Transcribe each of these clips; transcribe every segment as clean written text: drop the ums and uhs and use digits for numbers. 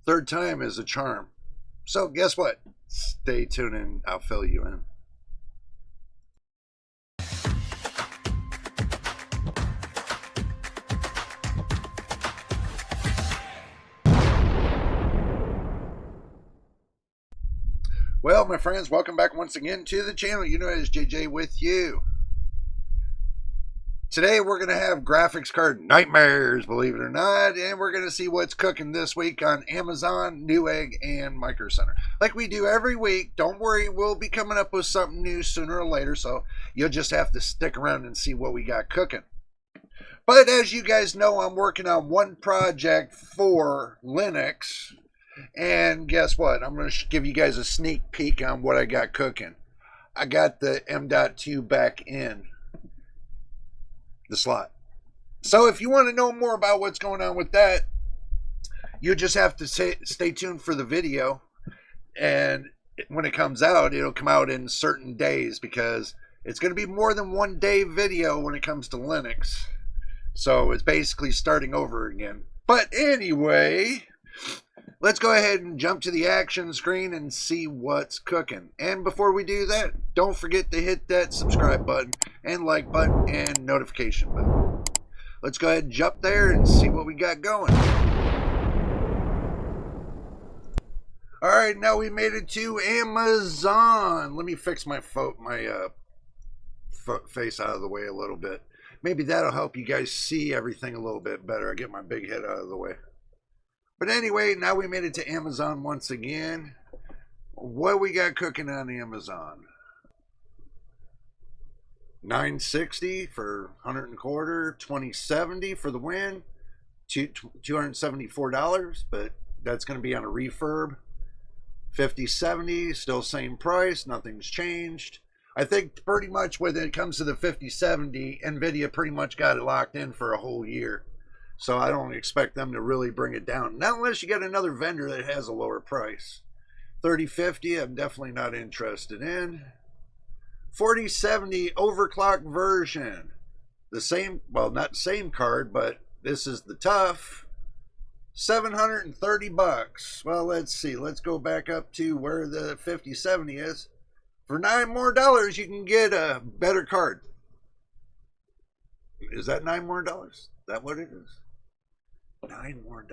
Third time is a charm. So guess what? Stay tuned and I'll fill you in. Well, my friends, welcome back once again to the channel. You know, it's JJ with you. Today we're going to have graphics card nightmares, believe it or not, and we're going to see what's cooking this week on Amazon, Newegg, and Micro Center. Like we do every week, don't worry, we'll be coming up with something new sooner or later, so you'll just have to stick around and see what we got cooking. But as you guys know, I'm working on one project for Linux. And guess what? I'm going to give you guys a sneak peek on what I got cooking. I got the M.2 back in the slot. So if you want to know more about what's going on with that, you just have to stay tuned for the video. And when it comes out, it'll come out in certain days because it's going to be more than 1 day video when it comes to Linux. So it's basically starting over again. But anyway, let's go ahead and jump to the action screen and see what's cooking. And before we do that, don't forget to hit that subscribe button and like button and notification button. Let's go ahead and jump there and see what we got going. All right, now we made it to Amazon. Let me fix my face out of the way a little bit. Maybe that'll help you guys see everything a little bit better. I get my big head out of the way. But anyway, now we made it to Amazon once again. What we got cooking on Amazon? $9.60 for 100 and quarter, $20.70 for the win, $274, but that's going to be on a refurb. $50.70, still same price, nothing's changed. I think pretty much when it comes to the $50.70, Nvidia pretty much got it locked in for a whole year. So I don't expect them to really bring it down. Not unless you get another vendor that has a lower price. $30.50, I'm definitely not interested in. $40.70 overclock version. The same, well, not the same card, but this is the tough. $730. Well, let's see. Let's go back up to where the $50.70 is. For $9 more, you can get a better card. Is that $9 more? Is that what it is? $9 more.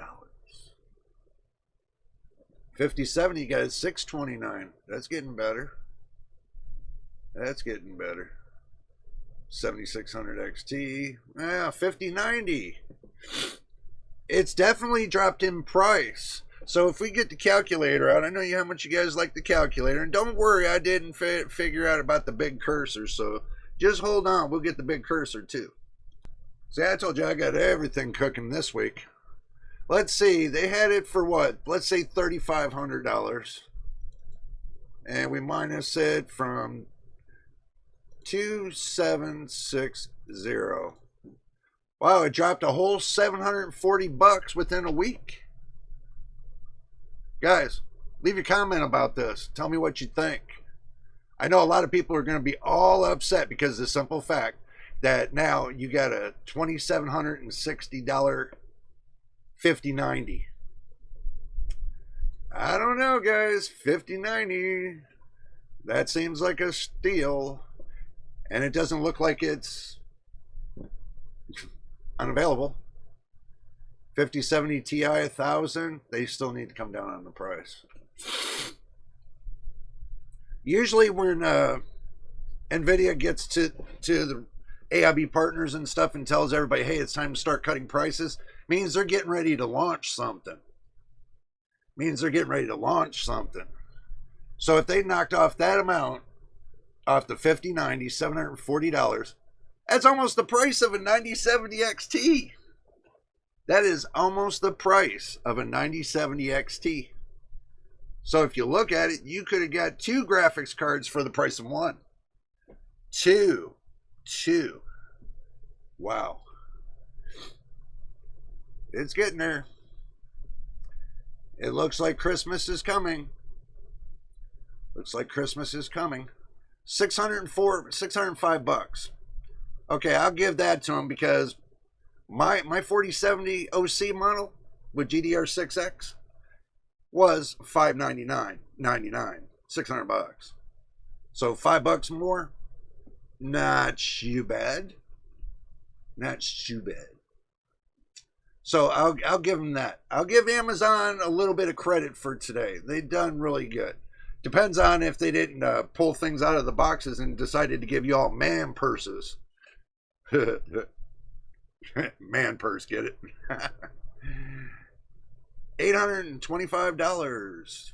$50.70, you got $629. That's getting better. That's getting better. 7600 XT. Yeah, $50.90. It's definitely dropped in price. So if we get the calculator out, I know how much you guys like the calculator. And don't worry, I didn't figure out about the big cursor. So just hold on. We'll get the big cursor too. See, I told you I got everything cooking this week. Let's see. They had it for what? Let's say $3,500. And we minus it from 2,760. Wow, it dropped a whole $740 within a week. Guys, leave a comment about this. Tell me what you think. I know a lot of people are going to be all upset because of the simple fact that now you got a $2,760 $50.90. I don't know, guys. $50.90. That seems like a steal. And it doesn't look like it's unavailable. 5070 Ti 1000. They still need to come down on the price. Usually when Nvidia gets to the AIB partners and stuff and tells everybody, hey, it's time to start cutting prices, means they're getting ready to launch something. So if they knocked off that amount off the $50.90, $740, that's almost the price of a 9070 XT. That is almost the price of a 9070 XT. So if you look at it, you could have got 2 graphics cards for the price of 1. Two. Wow. It's getting there. It looks like Christmas is coming. $605. Okay, I'll give that to him because my 4070 OC model with GDR6X, was $599.99, $600. So $5 more, not too bad. Not too bad. So I'll give them that. I'll give Amazon a little bit of credit for today. They've done really good. Depends on if they didn't pull things out of the boxes and decided to give you all man purses. Man purse, get it? $825.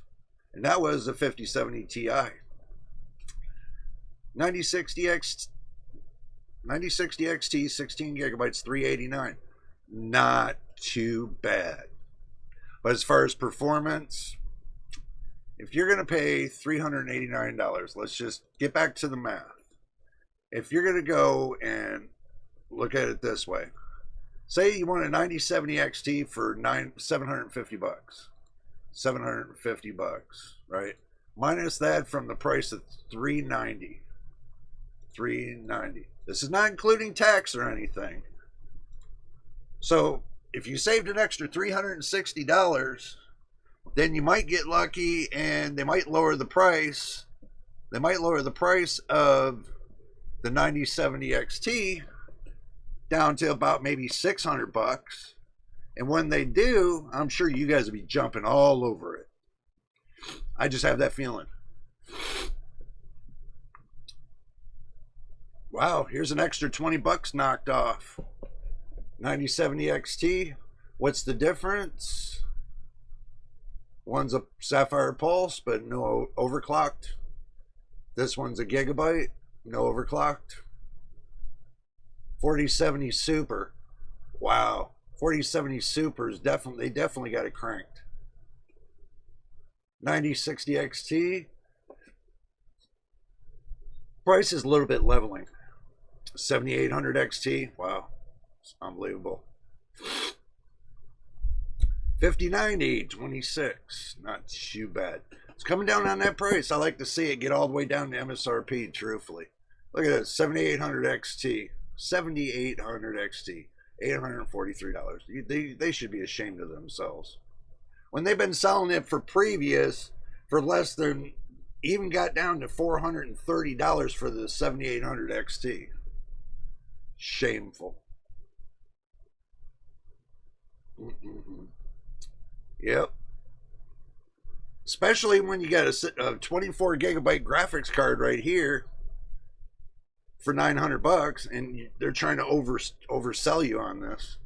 And that was a 5070 Ti. 9060 XT, 16 gigabytes, $389. Not too bad. But as far as performance, if you're going to pay $389, let's just get back to the math. If you're going to go and look at it this way, say you want a 9070 XT for $750, $750, right? Minus that from the price of $390. $390. This is not including tax or anything. So if you saved an extra $360, then you might get lucky and they might lower the price. They might lower the price of the 9070 XT down to about maybe $600. And when they do, I'm sure you guys will be jumping all over it. I just have that feeling. Wow, here's an extra $20 knocked off. 9070 XT. What's the difference? One's a Sapphire Pulse, but no overclocked. This one's a gigabyte, no overclocked. 4070 Super. Wow, 4070 Super is definitely got it cranked. 9060 XT. Price is a little bit leveling. 7800 XT. Wow. It's unbelievable. 5090 26. Not too bad. It's coming down on that price. I like to see it get all the way down to MSRP, truthfully. Look at this. 7800 XT. 7800 XT. $843. They should be ashamed of themselves. When they've been selling it for less than, even got down to $430 for the 7800 XT. Shameful. Yep. Especially when you got a 24 gigabyte graphics card right here for $900, and they're trying to oversell you on this,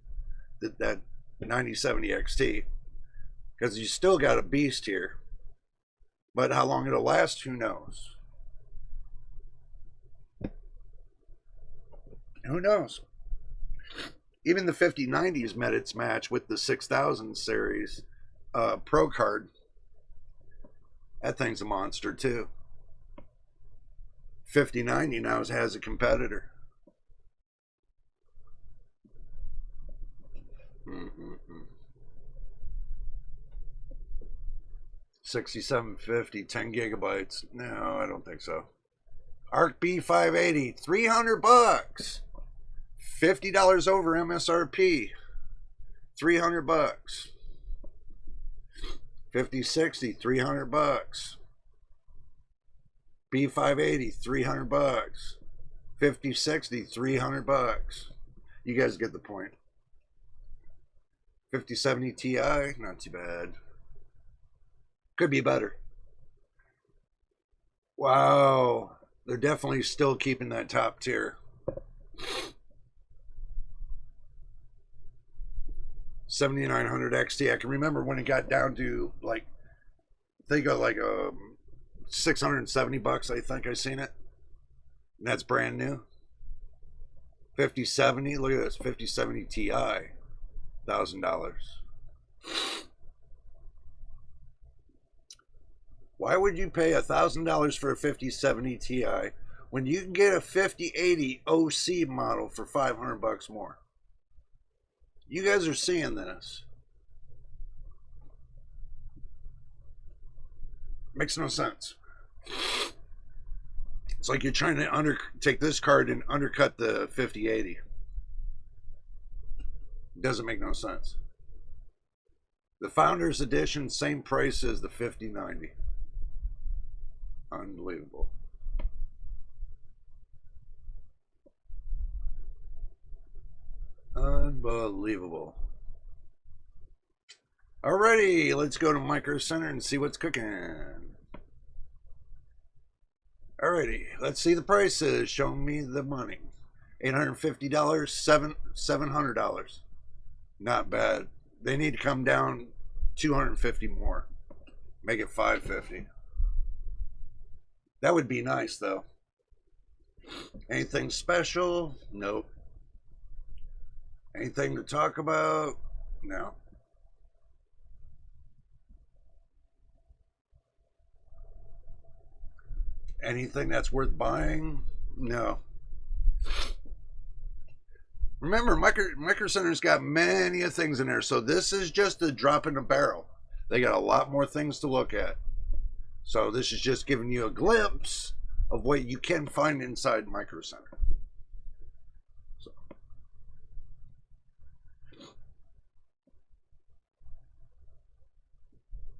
that 9070 XT, because you still got a beast here. But how long it'll last, who knows? Who knows? Even the 5090s met its match with the 6000 series Pro card. That thing's a monster too. 5090 now has a competitor. 6750, 10 gigabytes. No, I don't think so. Arc B580, $300. $50 over MSRP. $300. 5060, $300. B580, $300. 5060, $300. You guys get the point. 5070 Ti, not too bad. Could be better. Wow, they're definitely still keeping that top tier. 7900 XT. I can remember when it got down to like, they got like $670. I think I seen it, and that's brand new. 5070. Look at this, 5070 Ti, $1,000. Why would you pay $1,000 for a 5070 Ti when you can get a 5080 OC model for $500 more? You guys are seeing this. Makes no sense. It's like you're trying to take this card and undercut the 5080. Doesn't make no sense. The Founders Edition, same price as the 5090. Unbelievable. Unbelievable. Alrighty, let's go to Micro Center and see what's cooking. Alrighty, let's see the prices. Show me the money. $850, $700. Not bad. They need to come down $250 more. Make it $550. That would be nice though. Anything special? Nope. Anything to talk about? No. Anything that's worth buying? No. Remember, Micro Center's got many things in there, so this is just a drop in the barrel. They got a lot more things to look at. So this is just giving you a glimpse of what you can find inside Micro Center. So.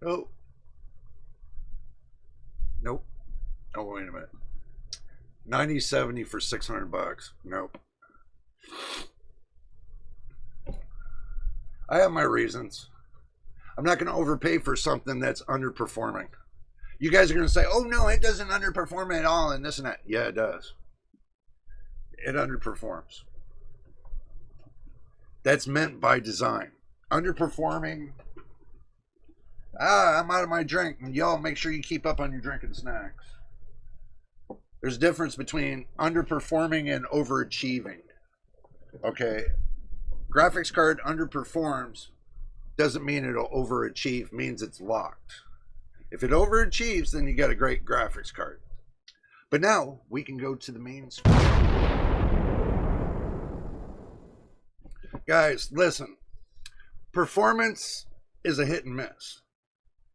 Oh. Nope. Oh, wait a minute. 9070 for $600. Nope. I have my reasons. I'm not going to overpay for something that's underperforming. You guys are going to say, oh no, it doesn't underperform at all and this and that. Yeah, it does. It underperforms. That's meant by design. Underperforming. I'm out of my drink. Y'all make sure you keep up on your drink and snacks. There's a difference between underperforming and overachieving. Okay. Graphics card underperforms doesn't mean it'll overachieve, means it's locked. If it overachieves, then you got a great graphics card. But now we can go to the main screen. Guys, listen. Performance is a hit and miss.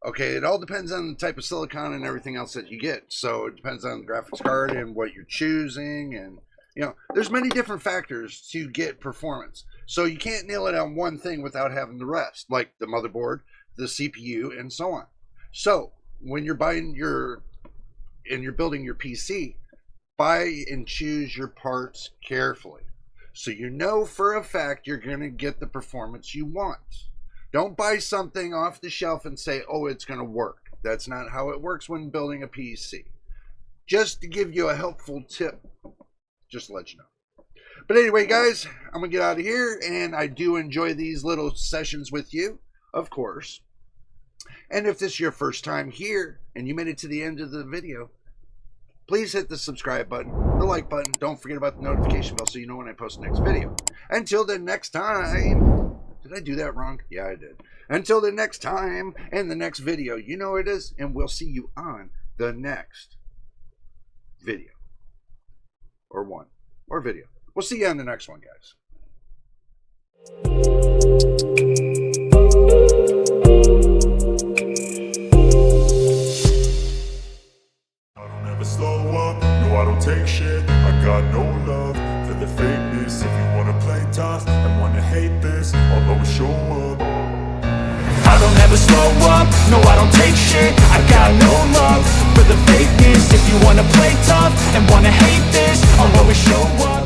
Okay, it all depends on the type of silicon and everything else that you get. So it depends on the graphics card and what you're choosing, and you know, there's many different factors to get performance. So you can't nail it on one thing without having the rest, like the motherboard, the CPU, and so on. So when you're buying you're building your PC, buy and choose your parts carefully. So you know for a fact you're going to get the performance you want. Don't buy something off the shelf and say, oh, it's going to work. That's not how it works when building a PC. Just to give you a helpful tip, just to let you know. But anyway, guys, I'm going to get out of here, and I do enjoy these little sessions with you, of course. And if this is your first time here, and you made it to the end of the video, please hit the subscribe button, the like button. Don't forget about the notification bell so you know when I post the next video. Until the next time, did I do that wrong? Yeah, I did. Until the next time and the next video, you know it is, and we'll see you on the next video. Or video. We'll see you on the next one, guys. I don't ever slow up, no I don't take shit. I got no love for the fakeness. If you wanna play tough and wanna hate this, I'll always show up. I don't ever slow up, no I don't take shit. I got no love for the fakeness. If you wanna play tough and wanna hate this, I'll always show up.